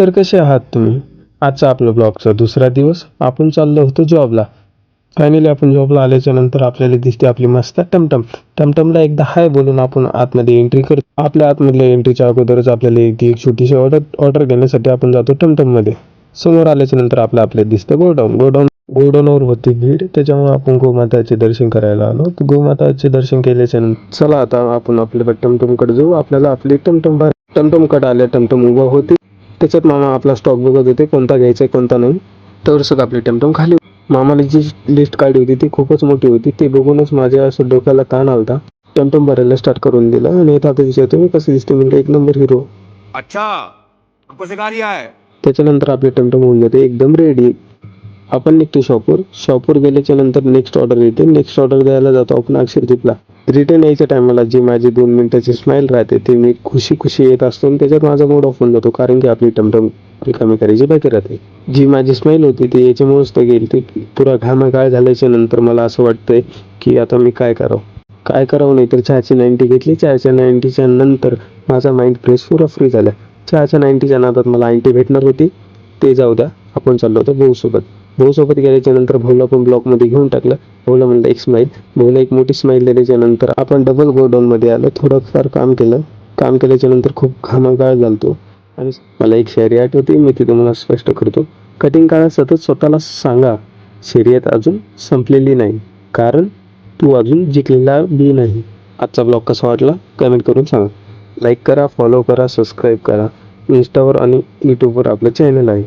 तर कसे आहात तुम्ही? आजचा आपला ब्लॉगचा दुसरा दिवस. आपण चाललो होतो जॉबला. फायनली आपण जॉबला आल्याच्या नंतर आपल्याला दिसते आपली मस्त टमटम. टमटमला एकदा हाय बोलून आपण आतमध्ये एंट्री करतो. आपल्या आतमधल्या एंट्रीच्या अगोदरच आपल्याला एक छोटीशी ऑर्डर घेण्यासाठी आपण जातो टमटममध्ये. समोर आल्याच्या नंतर आपल्याला दिसतं गोडाऊनवर होती भीड, त्याच्यामुळे आपण गोमाताचे दर्शन करायला आलो. गोमाताचे दर्शन केल्याच्या नंतर चला आता आपण आपल्या टमटमकडे जाऊ. आपल्याला आपली टमटमकडे आल्या. टमटम उभा होती, त्याच्यात मामा आपला स्टॉक बघत होते, कोणता घ्यायचा कोणता नाही. तर सगळं आपली टमटम खाली. मामाने जी लिस्ट काढली होती ती खूपच मोठी होती. ते बघूनच माझ्या असं डोक्याला ताण आलता. टमटम भरायला स्टार्ट करून दिला आणि आता विचारतो मी कसं दिसते, म्हणजे एक नंबर हिरो. अच्छा, हमको सिखा रिया है. त्याच्यानंतर आपली टमटम होऊन जाते एकदम रेडी. आपण निघतो शॉपवर गेल्याच्या नंतर नेक्स्ट ऑर्डर येते. नेक्स्ट ऑर्डर द्यायला जातो आपण अक्षरदीपला. रिटर्न यायच्या टायमाला जी माझी 2 मिनिटाची स्माईल राहते ती मी खुशी येत असतो आणि त्याच्यात माझा मूड ऑफ होऊन जातो, कारण की आपली टमटम रिकामी करायची बाकी राहते. जी माझी स्माईल होती ती याच्यामुळेच तर गेली. ती पुरा घामाघाळ झाल्याच्या नंतर मला असं वाटतंय की आता मी काय करावं नाही तर चहाची 90 घेतली. चहाच्या 90च्या नंतर माझा माइंड पुरा फ्री झाला. चहाच्या 90च्या नादात मला 80 भेटणार होती, ते जाऊ द्या. आपण चाललो होतो भाऊसोबत गेल्याच्या नंतर भाऊला पण ब्लॉकमध्ये घेऊन टाकलं. भाऊला म्हणलं एक स्माईल. भाऊला एक मोठी स्माईल दिल्याच्या नंतर आपण डबल गोडाऊनमध्ये आलो. थोडंफार काम केल्याच्या नंतर खूप घामाघाळ झालतो. आणि मला एक शायरी आठवते, मी ती तुम्हाला स्पष्ट करतो. कठीण काळात सतत स्वतःला सांगा, शर्यत अजून संपलेली नाही, कारण तू अजून जिंकलेला बी नाही. आजचा ब्लॉग कसा वाटला कमेंट करून सांगा. लाईक करा, फॉलो करा, सबस्क्राईब करा. इंस्टावर आणि यूट्यूबवर आपलं चॅनल आहे.